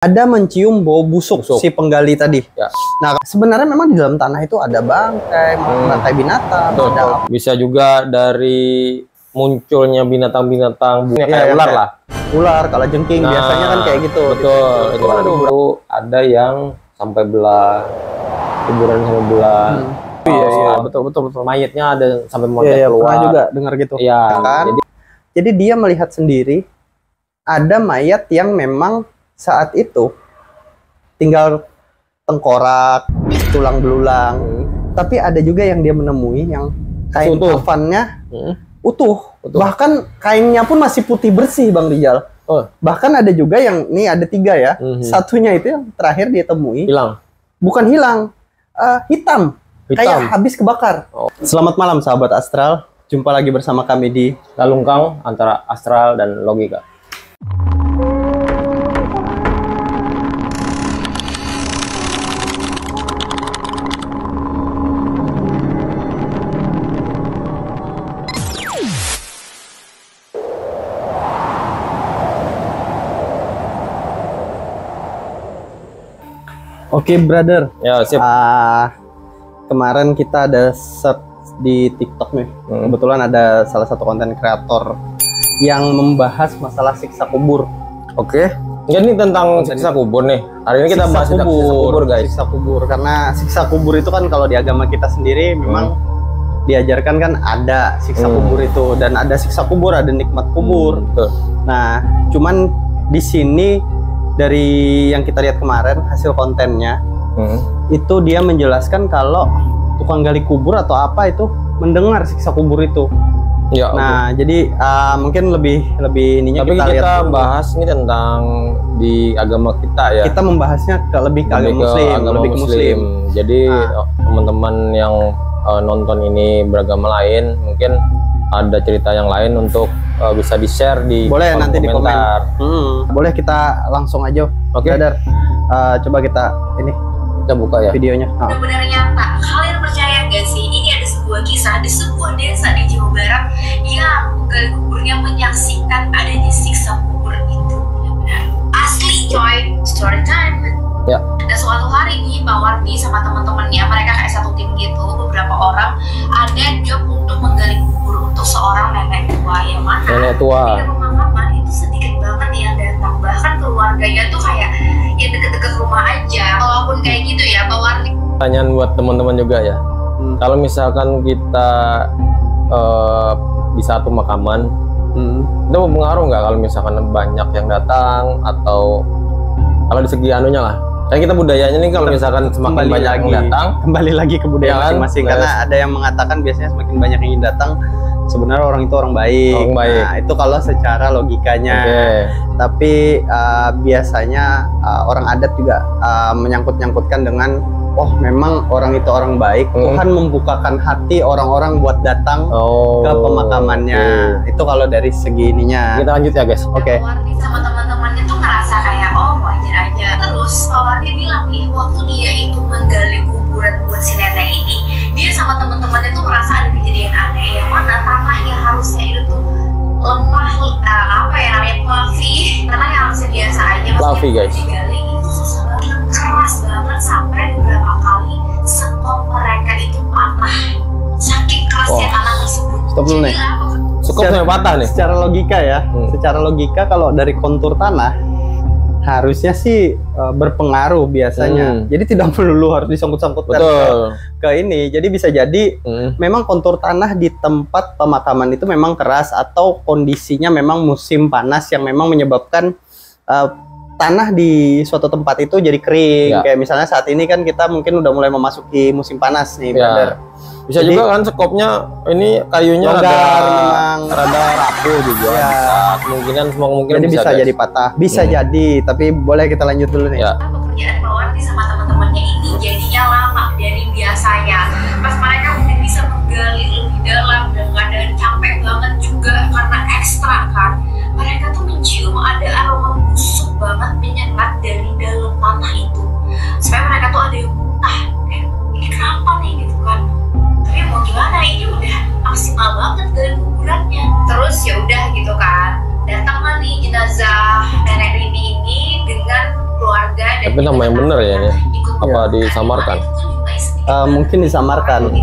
ada mencium bau busuk si penggali tadi. Ya. Nah, sebenarnya memang di dalam tanah itu ada bangkai binatang. Betul. Bisa juga dari munculnya binatang-binatang kayak ular lah. Ular, kalajengking biasanya kan kayak gitu. Betul. Itu ada yang sampai belah, kuburan sampai belah. Iya, betul. Mayatnya ada sampai montek keluar. Pernah juga dengar gitu. Iya. Kan? Jadi dia melihat sendiri ada mayat yang memang saat itu tinggal tengkorak, tulang belulang. Tapi ada juga yang dia menemui yang kain kafannya utuh. Bahkan kainnya pun masih putih bersih, Bang Rijal. Bahkan ada juga yang, nih ada 3 ya. Satunya itu yang terakhir dia temui. Hilang. Bukan hilang, hitam. Kayak habis kebakar. Selamat malam sahabat astral. Jumpa lagi bersama kami di Lalungkang antara astral dan logika. Oke, brother. Ya, siap. Kemarin kita ada search di TikTok nih. Kebetulan ada salah satu konten kreator yang membahas masalah siksa kubur. Oke. Ini tentang siksa kubur nih. Hari ini kita bahas siksa kubur, guys. Siksa kubur, karena siksa kubur itu kan kalau di agama kita sendiri memang diajarkan kan ada siksa kubur itu, dan ada siksa kubur, ada nikmat kubur. Nah, cuman di sini dari yang kita lihat kemarin hasil kontennya itu dia menjelaskan kalau tukang gali kubur atau apa itu mendengar siksa kubur itu. Ya. Nah, jadi mungkin lebih ininya. Tapi kita bahas ini tentang di agama kita ya. Kita membahasnya lebih ke agama muslim. Jadi teman-teman yang nonton ini beragama lain mungkin ada cerita yang lain untuk bisa di-share di nanti komentar. Di komen. Boleh kita langsung aja. Oke. Coba kita buka ya videonya. Benar-benar nyata. Kalian percaya gak sih? Ini ada sebuah kisah di sebuah desa di Jawa Barat yang penggali kuburnya menyaksikan adanya siksa kubur itu. Benar-benar asli, coy. Story time. Ya. Dan suatu hari nih, Pak Wardi sama teman-temannya, mereka kayak satu tim gitu, beberapa orang ada job untuk menggali kubur untuk seorang nenek tua yang mana nenek tua di pemakaman itu sedikit banget yang datang, bahkan keluarganya tuh kayak ya deket-deket rumah aja. Walaupun kayak gitu ya, Pak Wardi. Pertanyaan buat teman-teman juga ya. Kalau misalkan kita di satu pemakaman, itu berpengaruh nggak kalau misalkan banyak yang datang, atau kalau di segi anunya lah. Kayak kita budayanya nih kalau misalkan semakin banyak yang datang, kembali lagi ke budaya masing-masing. Karena ada yang mengatakan biasanya semakin banyak yang datang, sebenarnya orang itu orang baik. Nah, itu kalau secara logikanya. Tapi biasanya orang adat juga menyangkut-nyangkutkan dengan memang orang itu orang baik. Tuhan membukakan hati orang-orang buat datang ke pemakamannya. Itu kalau dari segi ininya. Kita lanjut ya, guys. Oke. Wardi sama teman-temannya tuh ngerasa kayak wajar aja. Terus Wardi bilang nih, waktu dia itu menggali kuburan buat si nenek ini, dia sama teman-temannya tuh merasa ada kejadian aneh, yang mana tanah yang harusnya itu tuh lemah, namanya fluffy, tanah yang harusnya biasa aja fluffy, guys. Digali itu susah banget, keras banget, sampai beberapa kali sekop mereka itu patah saking kerasnya tanah tersebut. Stop dulu nih. Sekopnya patah nih. Secara logika ya, secara logika kalau dari kontur tanah harusnya sih berpengaruh biasanya. Jadi tidak melulu harus disangkut-sangkutkan ke ini. Jadi bisa jadi memang kontur tanah di tempat pemakaman itu memang keras, atau kondisinya memang musim panas yang memang menyebabkan tanah di suatu tempat itu jadi kering. Kayak misalnya saat ini kan kita mungkin udah mulai memasuki musim panas nih, brother. Bisa jadi, juga kan sekopnya ini kayunya rada rapuh juga. Kemungkinan jadi bisa jadi patah, bisa jadi. Tapi boleh kita lanjut dulu nih. Pekerjaan Pak Wardi sama teman-temannya ini jadinya lama dari biasanya. Pas mereka mungkin bisa menggali lebih dalam dan keadaan capek banget juga karena ekstra kan. Mereka tuh mencium ada aroma busuk banget menyengat dari dalam tanah itu. Supaya mereka tuh ada yang muntah. Ini kenapa nih gitu kan? Tapi mau gimana, ini udah maksimal banget dari kuburannya. Terus ya udah gitu kan, datanglah nih jenazah nenek Rini ini dengan keluarga Tapi nama yang benar ya, apa disamarkan? Mungkin disamarkan.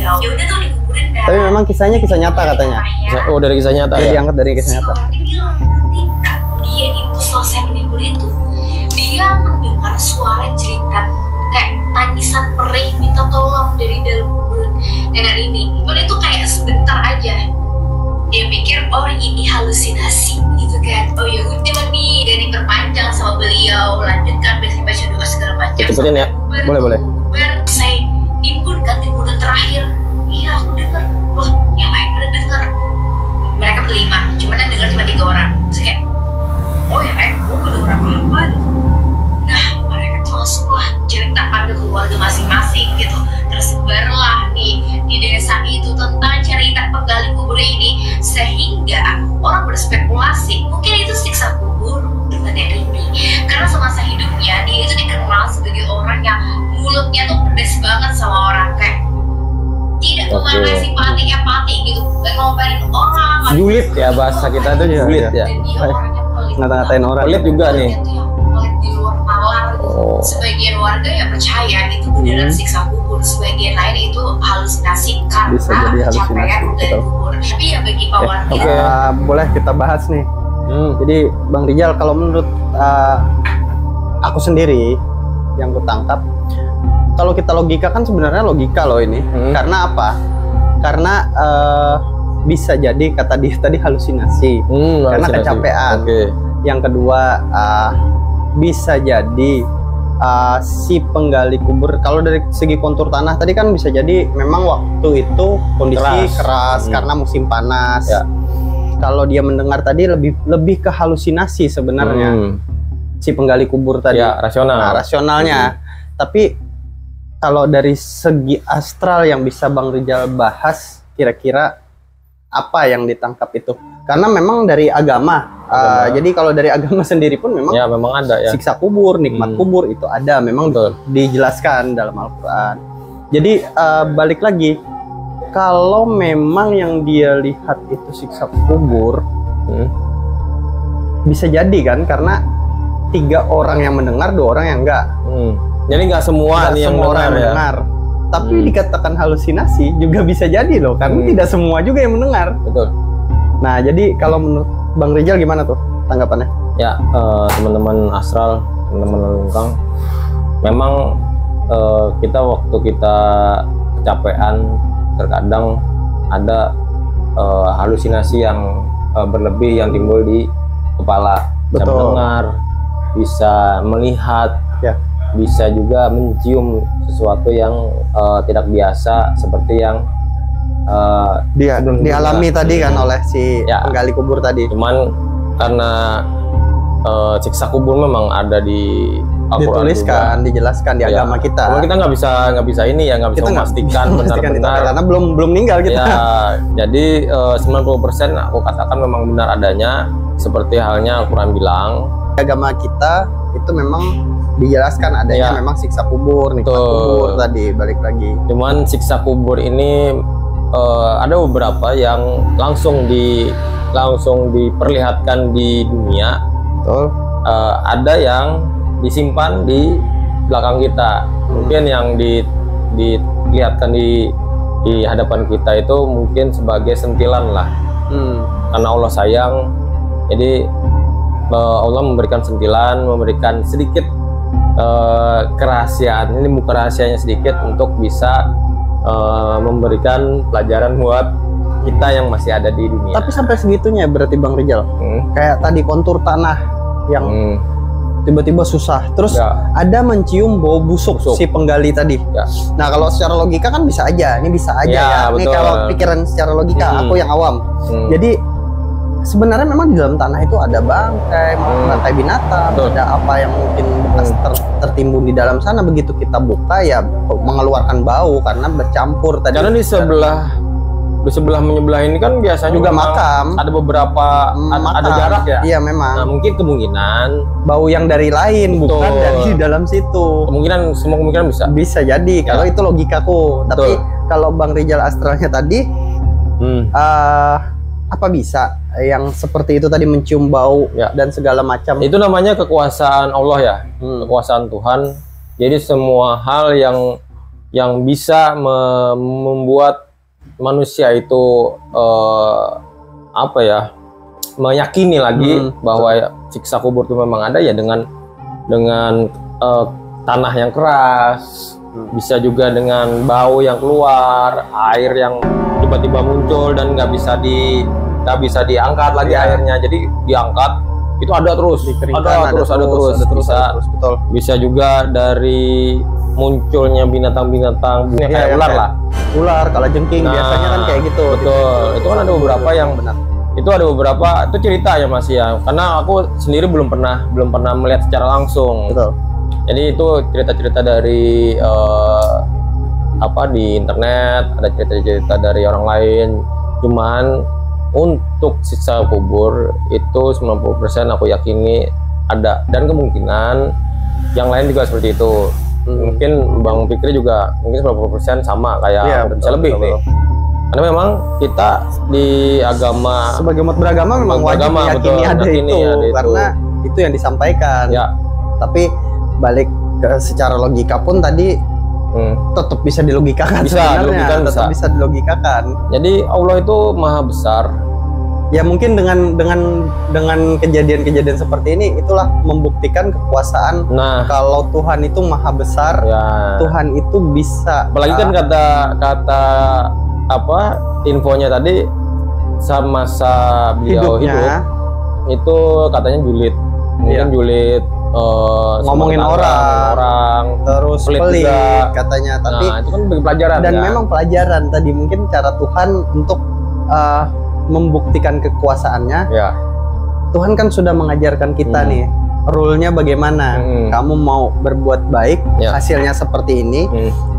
Ya udah tuh dikuburin dah. Tapi memang kisahnya kisah nyata katanya. Oh, dari kisah nyata ya? Diangkat dari kisah nyata. Ketika dia itu selesai meninggal itu, dia mendengar suara cerita kayak tangisan perih minta tolong dari dalam kuburan nenek ini. Dan itu kayak sebentar aja. Dia pikir, oh ini halusinasi gitu kan. Oh ya udah nih, dan diperpanjang sama beliau, lanjutkan baca doa segala macam. Cepetin ya. Boleh. Saya timbun terakhir. Iya aku dengar. Wah yang lain pada dengar. Mereka berlima, cuma yang dengar cuma 3 orang. Terus kayak, oh yang lain gue udah berapa? Nah mereka langsunglah ceritakan ke keluarga masing-masing gitu. Tersebarlah di desa itu tentang cerita penggali kubur ini, sehingga orang berspekulasi mungkin itu siksa kubur dengan ini. Karena semasa hidupnya dia itu dikenal sebagai orang yang mulutnya tuh pedes banget sama orang, kayak tidak memandang simpati empati gitu, ngomelin orang. Julid ya, bahasa kita tuh julid ya. Dan dia orangnya pelit. Ngata-ngatain orang. Pelit juga nih. Pelit di luar nalar gitu. Sebagian warga yang percaya itu beneran siksa kubur, sebagian lain itu halusinasi karena Bisa jadi halusinasi, capaian betul. dari kubur. Tapi ya bagi Pak Wardi, Boleh kita bahas nih. Jadi Bang Rijal, kalau menurut aku sendiri yang kutangkap, kalau kita logika kan sebenarnya logika loh ini. Karena apa? Karena bisa jadi kata dia tadi halusinasi, karena kecapean. Yang kedua bisa jadi si penggali kubur, kalau dari segi kontur tanah tadi kan bisa jadi memang waktu itu kondisi keras karena musim panas. Kalau dia mendengar tadi lebih ke halusinasi sebenarnya si penggali kubur tadi. Ya, rasional. Nah, rasionalnya. Tapi kalau dari segi astral yang bisa Bang Rijal bahas, kira-kira apa yang ditangkap itu? Karena memang dari agama. Jadi kalau dari agama sendiri pun memang, ya, memang ada ya. Siksa kubur, nikmat kubur itu ada, memang dijelaskan dalam Al-Quran. Jadi balik lagi, kalau memang yang dia lihat itu siksa kubur, bisa jadi kan, karena 3 orang yang mendengar, 2 orang yang enggak. Jadi nggak semua nih yang mendengar. Tapi dikatakan halusinasi juga bisa jadi loh, karena tidak semua juga yang mendengar. Betul. Nah, jadi kalau menurut Bang Rijal gimana tuh tanggapannya? Ya, teman-teman astral, teman-teman lengkang, memang kita waktu kita kecapean, terkadang ada halusinasi yang berlebih yang timbul di kepala. Bisa mendengar, bisa melihat, bisa juga mencium sesuatu yang tidak biasa, seperti yang dialami tadi kan oleh si penggali kubur tadi. Cuman karena siksa kubur memang ada di Al-Quran, dituliskan, dijelaskan di agama kita. Cuman kita nggak bisa ini ya, nggak bisa memastikan benar-benar karena belum meninggal kita. Ya, jadi 90% aku katakan memang benar adanya, seperti halnya Al-Quran bilang. Agama kita itu memang dijelaskan adanya memang siksa kubur, nikmat kubur tadi, balik lagi. Cuman siksa kubur ini ada beberapa yang langsung diperlihatkan di dunia. Ada yang disimpan di belakang kita. Mungkin yang dilihatkan di hadapan kita itu mungkin sebagai sentilan lah. Karena Allah sayang, jadi Allah memberikan sentilan, memberikan sedikit kerahasiaan. Ini bukan rahasianya sedikit untuk bisa memberikan pelajaran buat kita yang masih ada di dunia. Tapi sampai segitunya berarti Bang Rijal, kayak tadi kontur tanah yang tiba-tiba susah, terus ada mencium bau busuk si penggali tadi. Nah kalau secara logika kan bisa aja, ini bisa aja Ini kalau pikiran secara logika, aku yang awam. Jadi sebenarnya memang di dalam tanah itu ada bangkai binatang, ada apa yang mungkin bekas tertimbun di dalam sana. Begitu kita buka ya mengeluarkan bau karena bercampur tadi. Karena di sebelah menyebelah ini kan biasanya juga makam. Ada beberapa ada jarak ya. Iya memang. Nah, mungkin kemungkinan bau yang dari lain, bukan dari dalam situ. Semua kemungkinan bisa. Bisa jadi kalau itu logikaku. Tapi kalau Bang Rijal astralnya tadi apa bisa yang seperti itu tadi, mencium bau dan segala macam? Itu namanya kekuasaan Allah ya, kekuasaan Tuhan. Jadi semua hal yang bisa membuat manusia itu apa ya, meyakini lagi bahwa siksa kubur itu memang ada ya, dengan tanah yang keras, bisa juga dengan bau yang keluar, air yang tiba-tiba muncul dan nggak bisa diangkat lagi airnya. Jadi diangkat itu ada terus, ada terus. Bisa juga dari munculnya binatang-binatang kayak ular lah, ular, kalajengking biasanya kan kayak gitu. Betul, itu kan ada beberapa yang benar. Itu ada beberapa, itu cerita ya Mas ya, karena aku sendiri belum pernah melihat secara langsung. Betul. Jadi itu cerita-cerita dari di internet, ada cerita-cerita dari orang lain. Cuman untuk siksa kubur itu 90% aku yakini ada, dan kemungkinan yang lain juga seperti itu. Mungkin Bang Fikri juga mungkin 90% sama kayak bisa lebih nih. Karena memang kita di agama, sebagai umat beragama memang wajib meyakini ada itu, karena itu yang disampaikan. Ya. Tapi balik ke secara logika pun tadi tetap bisa dilogikakan, bisa dilogikakan. Jadi Allah itu maha besar. Ya mungkin dengan kejadian-kejadian seperti ini itulah membuktikan kekuasaan. Kalau Tuhan itu maha besar, Tuhan itu bisa. Apalagi kan kata infonya tadi semasa beliau hidup itu katanya julid, mungkin julid, ngomongin orang terus pelit katanya. Tapi itu kan bagi pelajaran, dan memang pelajaran tadi mungkin cara Tuhan untuk membuktikan kekuasaannya. Tuhan kan sudah mengajarkan kita nih rule-nya bagaimana. Kamu mau berbuat baik, hasilnya seperti ini.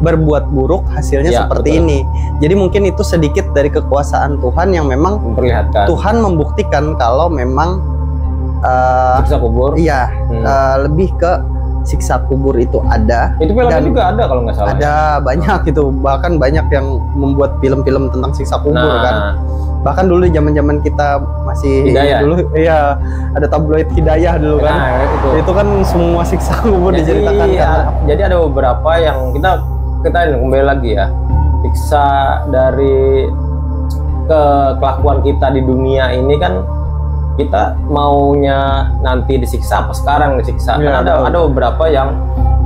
Berbuat buruk, hasilnya seperti ini. Jadi mungkin itu sedikit dari kekuasaan Tuhan yang memang memperlihatkan. Tuhan membuktikan kalau memang siksa kubur. Lebih ke siksa kubur itu ada. Itu filmnya juga ada kalau nggak salah. Ada banyak itu, bahkan banyak yang membuat film-film tentang siksa kubur kan. Bahkan dulu zaman-zaman kita masih Hidayah. Dulu ada tabloid Hidayah dulu kan. Itu kan semua siksa kubur diceritakan kan. Jadi ada beberapa yang kita kembali lagi ya. Siksa dari kelakuan kita di dunia ini kan, kita maunya nanti disiksa apa sekarang disiksa? Kan ada beberapa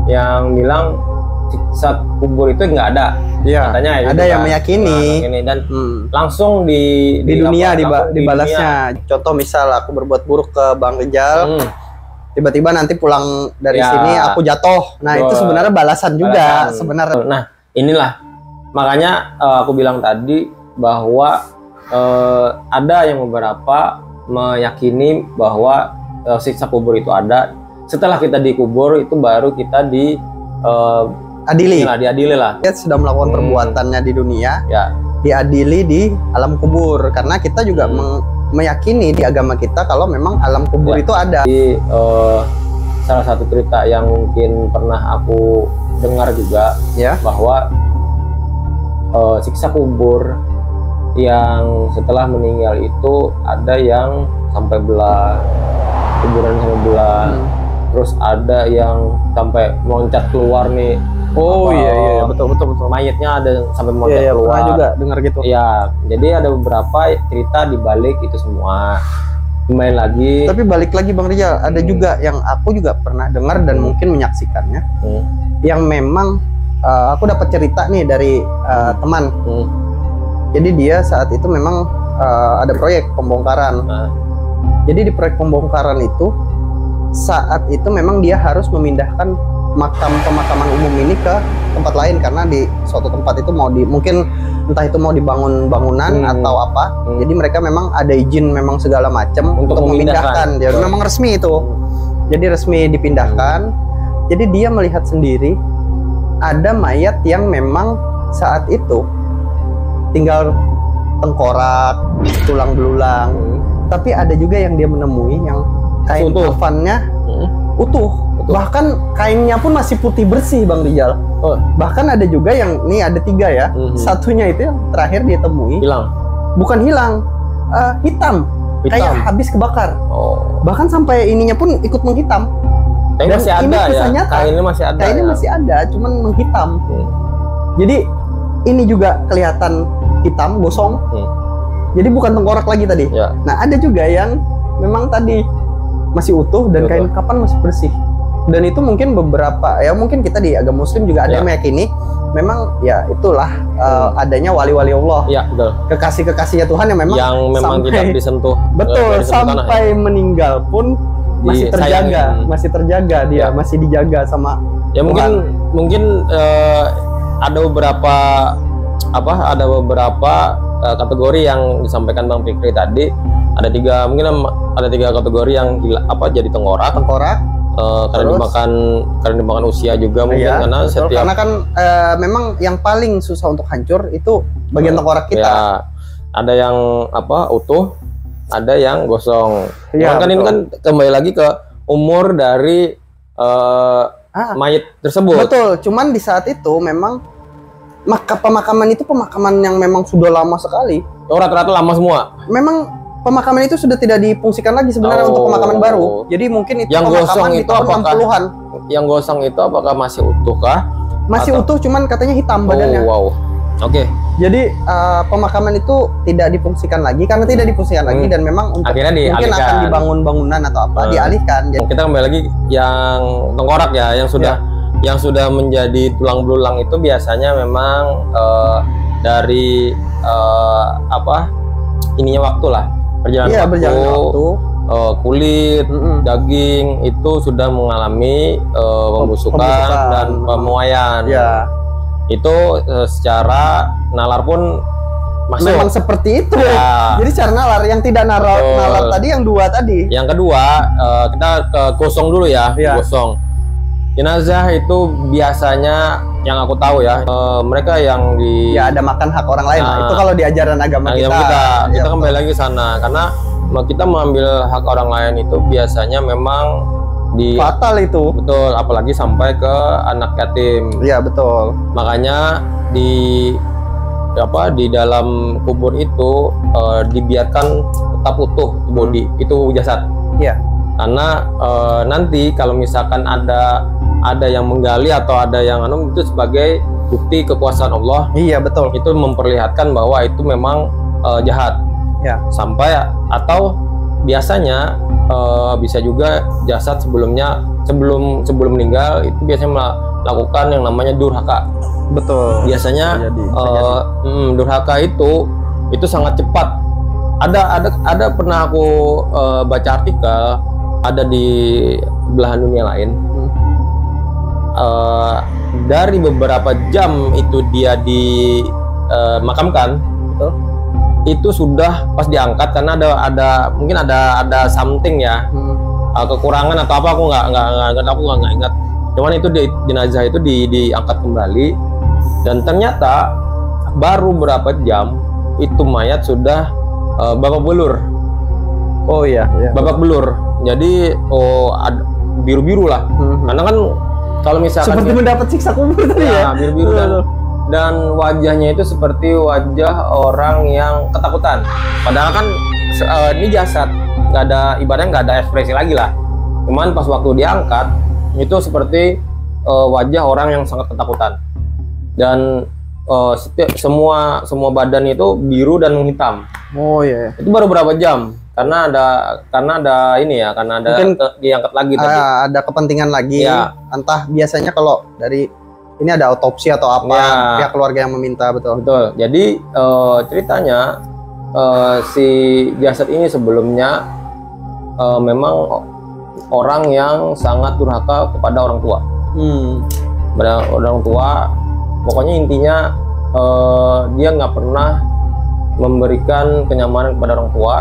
yang bilang siksa kubur itu nggak ada. Katanya ada yang meyakini dan langsung di dunia dibalasnya. Contoh misal aku berbuat buruk ke Bang Rijal, tiba-tiba nanti pulang dari sini aku jatuh. Nah, itu sebenarnya balasan juga sebenarnya. Nah, inilah makanya aku bilang tadi bahwa ada yang beberapa meyakini bahwa siksa kubur itu ada. Setelah kita dikubur itu baru kita diadili lah. Dia sudah melakukan perbuatannya di dunia, diadili di alam kubur. Karena kita juga meyakini di agama kita kalau memang alam kubur itu ada. Jadi, salah satu cerita yang mungkin pernah aku dengar juga bahwa siksa kubur yang setelah meninggal itu ada yang sampai belah, kuburan sampai belah. Terus ada yang sampai loncat keluar nih. Betul. Mayatnya ada sampai loncat keluar. Pernah juga dengar gitu. Jadi ada beberapa cerita di balik itu semua. Kembali lagi. Tapi balik lagi Bang Rijal, ada juga yang aku juga pernah dengar dan mungkin menyaksikannya. Yang memang aku dapat cerita nih dari teman. Jadi dia saat itu memang ada proyek pembongkaran. Jadi di proyek pembongkaran itu, saat itu memang dia harus memindahkan pemakaman umum ini ke tempat lain, karena di suatu tempat itu mungkin entah itu mau dibangun bangunan atau apa. Jadi mereka memang ada izin memang segala macam untuk memindahkan. Jadi memang resmi itu. Jadi resmi dipindahkan. Jadi dia melihat sendiri ada mayat yang memang saat itu tinggal tengkorak, tulang belulang. Tapi ada juga yang dia menemui yang kain kafannya utuh. Bahkan kainnya pun masih putih bersih Bang Rijal. Bahkan ada juga yang, nih ada 3 ya. Satunya itu yang terakhir dia temui. Hilang. Bukan hilang. hitam, kayak habis kebakar. Bahkan sampai ininya pun ikut menghitam. Dan masih ada ya. Kainnya masih ada. Kainnya masih ada, cuman menghitam. Jadi ini juga kelihatan hitam, gosong. Jadi bukan tengkorak lagi tadi. Ya. Nah, ada juga yang memang tadi masih utuh dan kain kapan masih bersih. Dan itu mungkin beberapa, ya mungkin kita di agama Muslim juga ada yang meyakini memang ya itulah adanya wali-wali Allah. Ya, betul. Kekasih-kekasihnya Tuhan yang memang tidak disentuh. Betul, sampai meninggal pun masih terjaga dia, masih dijaga sama ya Tuhan. Mungkin ada beberapa kategori yang disampaikan Bang Fikri tadi. Ada tiga kategori yang jadi tengkorak karena dimakan usia juga mungkin, karena kan memang yang paling susah untuk hancur itu bagian tengkorak kita. Ya, ada yang utuh, ada yang gosong. Ya, kan ini kan kembali lagi ke umur dari mayat tersebut. Betul, cuman di saat itu memang pemakaman itu pemakaman yang memang sudah lama sekali. Rata-rata lama semua. Memang pemakaman itu sudah tidak difungsikan lagi sebenarnya untuk pemakaman baru. Jadi mungkin itu yang pemakaman gosong di tahun 60-an. Yang gosong itu apakah masih utuh kah? Masih utuh, cuman katanya hitam badannya. Wow. Oke. Jadi pemakaman itu tidak difungsikan lagi karena tidak difungsikan lagi dan memang untuk mungkin akan dibangun bangunan atau apa dialihkan. Jadi, kita kembali lagi yang tengkorak ya, yang sudah menjadi tulang belulang itu biasanya memang dari ininya waktu lah. Berjalan waktu, kulit, daging itu sudah mengalami pembusukan dan pemuaian. Ya. Itu secara nalar pun masuk. Memang seperti itu. Ya. Jadi secara nalar, yang tidak nalar tadi yang dua tadi. Yang kedua, kita ke gosong dulu ya. Gosong. Jenazah itu biasanya yang aku tahu ya, mereka yang ada makan hak orang lain. Itu kalau di ajaran agama kita kembali lagi ke sana, karena kita mengambil hak orang lain itu biasanya memang fatal itu. Betul, apalagi sampai ke anak yatim. Iya, betul. Makanya di dalam kubur itu dibiarkan tetap utuh body itu jasad. Iya. Karena nanti kalau misalkan ada yang menggali atau ada yang itu sebagai bukti kekuasaan Allah. Iya, betul. Itu memperlihatkan bahwa itu memang jahat. Ya. Sampai atau biasanya bisa juga jasad sebelum meninggal itu biasanya melakukan yang namanya durhaka. Betul. Biasanya durhaka itu sangat cepat. Ada pernah aku baca artikel, ada di belahan dunia lain. Dari beberapa jam itu dia dimakamkan, itu sudah pas diangkat karena mungkin ada something ya, kekurangan atau apa, aku nggak ingat. Cuman itu jenazah itu diangkat kembali dan ternyata baru berapa jam itu mayat sudah babak belur. Oh iya. Babak belur. Jadi biru-biru lah. Karena kan kalau misalkan seperti mendapat siksa kubur tadi ya. Biru-biru dan wajahnya itu seperti wajah orang yang ketakutan. Padahal kan ini jasad, ibaratnya nggak ada ekspresi lagi lah. Cuman pas waktu diangkat itu seperti wajah orang yang sangat ketakutan. Dan semua badan itu biru dan hitam. Oh iya. Itu baru berapa jam? Karena ada ini ya, karena ada mungkin diangkat lagi tadi. Ada kepentingan lagi. Ya. Entah biasanya kalau dari ini ada otopsi atau apa, pihak keluarga yang meminta. Betul. Jadi ceritanya si jasad ini sebelumnya memang orang yang sangat durhaka kepada orang tua. Pada orang tua, pokoknya intinya dia nggak pernah memberikan kenyamanan kepada orang tua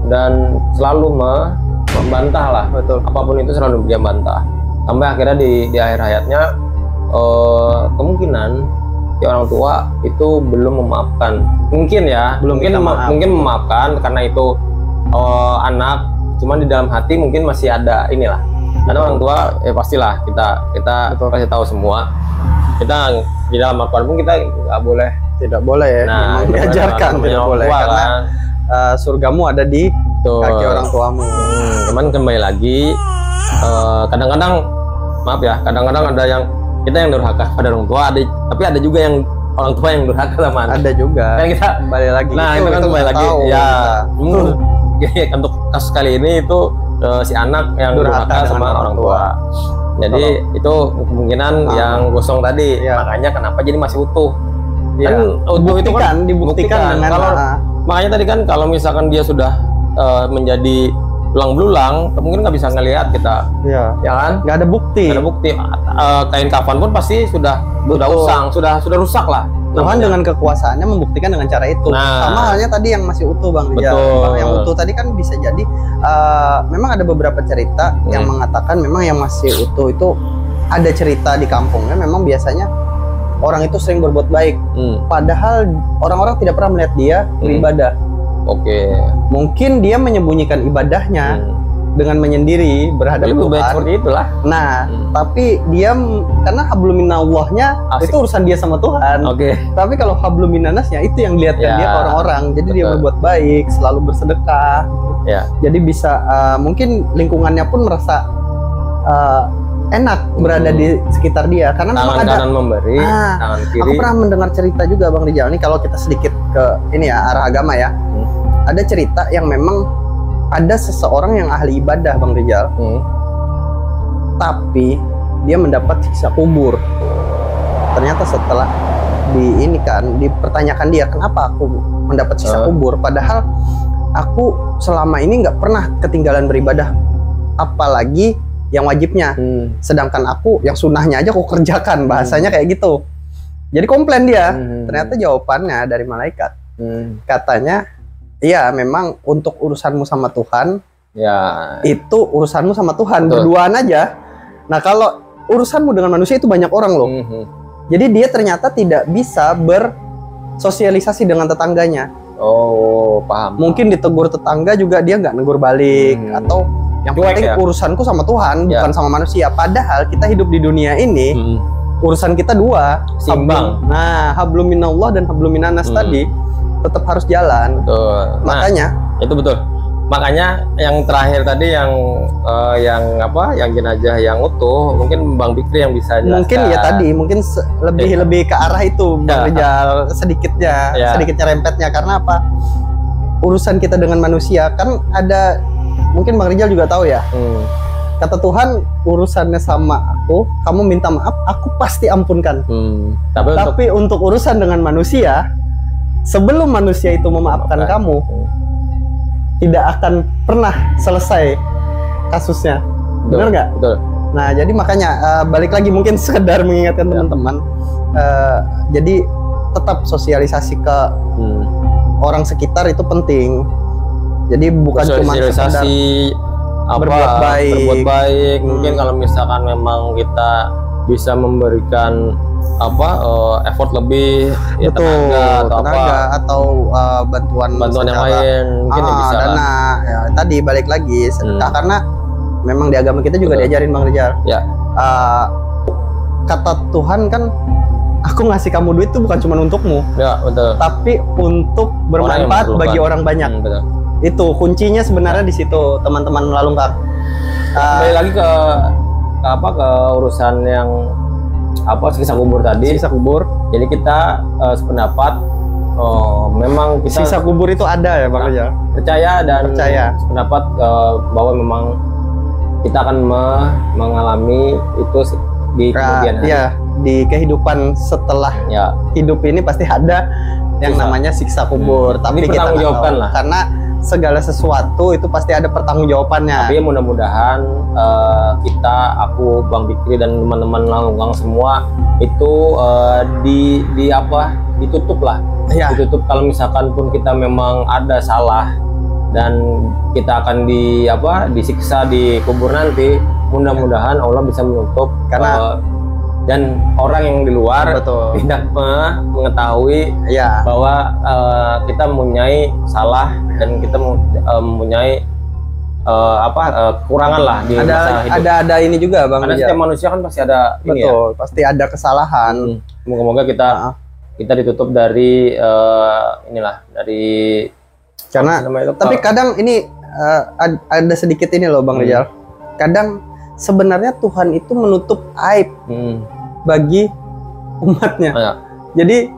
dan selalu membantah lah. Betul. Apapun itu selalu dia bantah. Sampai akhirnya di akhir hayatnya kemungkinan si orang tua itu belum memaafkan. Mungkin memaafkan karena itu anak, cuman di dalam hati mungkin masih ada inilah. Karena orang tua pastilah kita kasih tahu semua. Kita di dalam Al-Quran pun kita tidak boleh ya. Nah, diajarkan tidak boleh karena surgamu ada di kaki orang tuamu. Cuman kembali lagi, kadang-kadang maaf ya, kadang-kadang ada yang kita yang durhaka pada orang tua, tapi ada juga yang orang tua yang durhaka sama anak. Ada juga. Kan kita kembali lagi. Nah itu kan kembali lagi. Ya, untuk kasus kali ini itu si anak yang durhaka sama orang tua. Jadi itu kemungkinan yang gosong tadi. Makanya kenapa jadi masih utuh. Kan utuh itu kan dibuktikan dengan kalau makanya tadi kan kalau misalkan dia sudah menjadi belang-belulang, mungkin nggak bisa ngelihat kita, ya kan? Nggak ada bukti. Nggak ada bukti. Kain kafan pun pasti sudah usang, sudah rusak lah. Tuhan dengan kekuasaannya membuktikan dengan cara itu. Sama halnya tadi yang masih utuh, Bang Rijal. Yang utuh tadi kan bisa jadi memang ada beberapa cerita yang mengatakan memang yang masih utuh itu ada cerita di kampungnya. Memang biasanya orang itu sering berbuat baik, padahal orang-orang tidak pernah melihat dia beribadah. Mungkin dia menyembunyikan ibadahnya dengan menyendiri berhadap Tuhan. Seperti itulah. Nah, tapi dia karena habluminallahnya itu urusan dia sama Tuhan. Tapi kalau habluminanasnya itu yang dilihatkan dia ke orang-orang. Jadi dia berbuat baik, selalu bersedekah. Jadi bisa mungkin lingkungannya pun merasa enak berada di sekitar dia karena memang ada kanan memberi, tangan kiri. Aku pernah mendengar cerita juga, Bang Rijal. Ini kalau kita sedikit ke ini ya arah agama ya. Ada cerita yang memang ada seseorang yang ahli ibadah, Bang Rijal. Tapi dia mendapat siksa kubur. Ternyata setelah dipertanyakan dia, kenapa aku mendapat siksa kubur? Padahal aku selama ini nggak pernah ketinggalan beribadah, apalagi yang wajibnya. Sedangkan aku yang sunnahnya aja aku kerjakan, bahasanya kayak gitu. Jadi komplain dia. Ternyata jawabannya dari malaikat. Katanya, iya memang untuk urusanmu sama Tuhan, itu urusanmu sama Tuhan, berduaan aja. Nah kalau urusanmu dengan manusia itu banyak orang loh. Jadi dia ternyata tidak bisa bersosialisasi dengan tetangganya. Paham. Mungkin ditegur tetangga juga dia nggak negur balik, atau yang penting urusanku sama Tuhan, bukan sama manusia. Padahal kita hidup di dunia ini, urusan kita dua, seimbang. Nah, habluminallah dan habluminanas tadi tetap harus jalan. Makanya itu betul. Makanya yang terakhir tadi yang jenazah yang utuh, mungkin Bang Fikri yang bisa jelaskan. Mungkin ya tadi, mungkin lebih ke arah itu, Bang Rijal, sedikitnya rempetnya. Karena apa? Urusan kita dengan manusia kan ada. Mungkin Bang Rijal juga tahu ya. Kata Tuhan, urusannya sama aku, kamu minta maaf, aku pasti ampunkan. Tapi untuk urusan dengan manusia, sebelum manusia itu memaafkan kamu, tidak akan pernah selesai kasusnya. Benar nggak? Betul. Nah, jadi makanya balik lagi mungkin sekedar mengingatkan teman-teman. Jadi tetap sosialisasi ke orang sekitar itu penting. Jadi bukan cuma sekedar berbuat baik. Mungkin kalau misalkan memang kita bisa memberikan effort lebih, tenaga atau bantuan yang lain, mungkin bisa dana. Ya, tadi balik lagi sedekah karena memang di agama kita juga diajarin, Bang Rijal. Kata Tuhan kan, aku ngasih kamu duit itu bukan cuma untukmu, tapi untuk bermanfaat bagi orang banyak. Itu kuncinya sebenarnya di situ, teman-teman melalungkan. Kembali lagi ke urusan yang siksa kubur tadi. Siksa kubur. Jadi kita sependapat, memang kita siksa kubur itu ada ya, Bang Rijal. Percaya sependapat bahwa memang kita akan mengalami itu di kemudian hari. Di kehidupan setelah hidup ini pasti ada yang namanya siksa kubur. Tapi kita pertanggungjawabkan lah. Karena segala sesuatu itu pasti ada pertanggungjawabannya. Tapi mudah-mudahan aku, Bang Fikri dan teman-teman Langgang semua itu ditutup lah. Ditutup kalau misalkan pun kita memang ada salah dan kita akan disiksa di kubur nanti. Mudah-mudahan Allah bisa menutup karena dan orang yang di luar tidak mengetahui bahwa kita mempunyai salah dan kita mempunyai kekurangan lah di masa hidup. Ada ini juga, Bang. Karena setiap manusia kan pasti ada pasti ada kesalahan. Semoga-moga kita ditutup dari dari Karena tapi kadang ini ada sedikit ini loh Bang Rizal. Kadang sebenarnya Tuhan itu menutup aib bagi umatnya. Jadi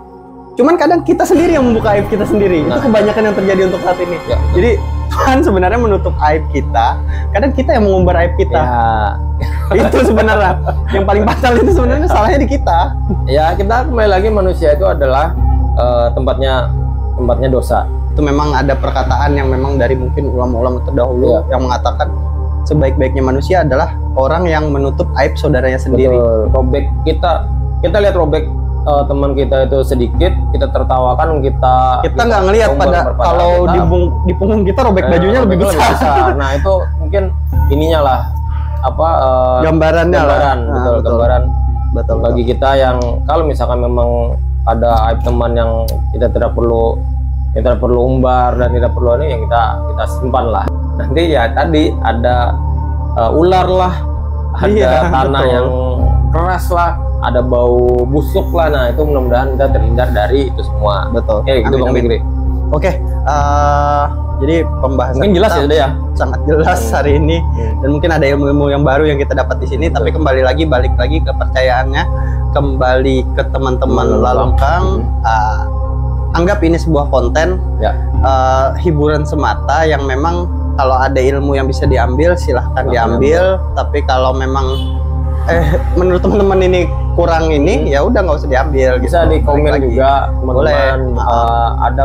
cuman kadang kita sendiri yang membuka aib kita sendiri. Itu kebanyakan yang terjadi untuk saat ini. Jadi Tuhan sebenarnya menutup aib kita. Kadang kita yang mengumbar aib kita. Itu sebenarnya yang paling fatal, itu sebenarnya salahnya di kita. Ya, kita kembali lagi, manusia itu adalah tempatnya dosa. Itu memang ada perkataan yang memang dari mungkin ulama-ulama terdahulu yang mengatakan sebaik-baiknya manusia adalah orang yang menutup aib saudaranya sendiri. Betul. Robek kita lihat robek teman kita itu sedikit, kita tertawakan, kita nggak ngelihat pada kalau di punggung kita robek bajunya lebih besar. Nah, itu mungkin ininya lah gambaran. Betul. Bagi kita yang kalau misalkan memang ada aib teman yang kita tidak perlu umbar dan tidak perlu ini, yang kita simpan lah. Nanti ya tadi ada ular lah, ada tanah yang keras lah, ada bau busuk lah. Nah, itu mudah-mudahan kita terhindar dari itu semua. Betul. Oke, gitu Bang Fikri. Oke, jadi pembahasan mungkin jelas ya, sangat jelas hari ini, dan mungkin ada ilmu-ilmu yang baru yang kita dapat di sini. Tapi kembali lagi, balik lagi kepercayaannya, kembali ke teman-teman Lalungkang. Anggap ini sebuah konten, hiburan semata yang memang kalau ada ilmu yang bisa diambil silahkan diambil. Tapi kalau memang menurut teman-teman ini kurang ini, ya udah nggak usah diambil. Bisa di komen juga teman-teman. Ada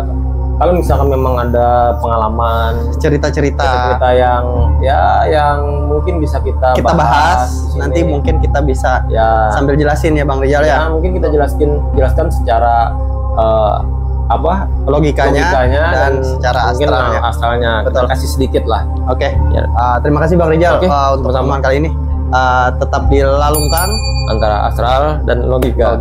kalau misalkan memang ada pengalaman, cerita-cerita yang mungkin bisa kita bahas nanti, mungkin kita bisa sambil jelasin ya Bang Rizal ya. Mungkin kita jelaskan secara logikanya dan secara astralnya. Betul. Kita kasih sedikit lah. Oke. Terima kasih Bang Rizal untuk pertemuan kali ini. Tetap dilalungkan antara astral dan logika.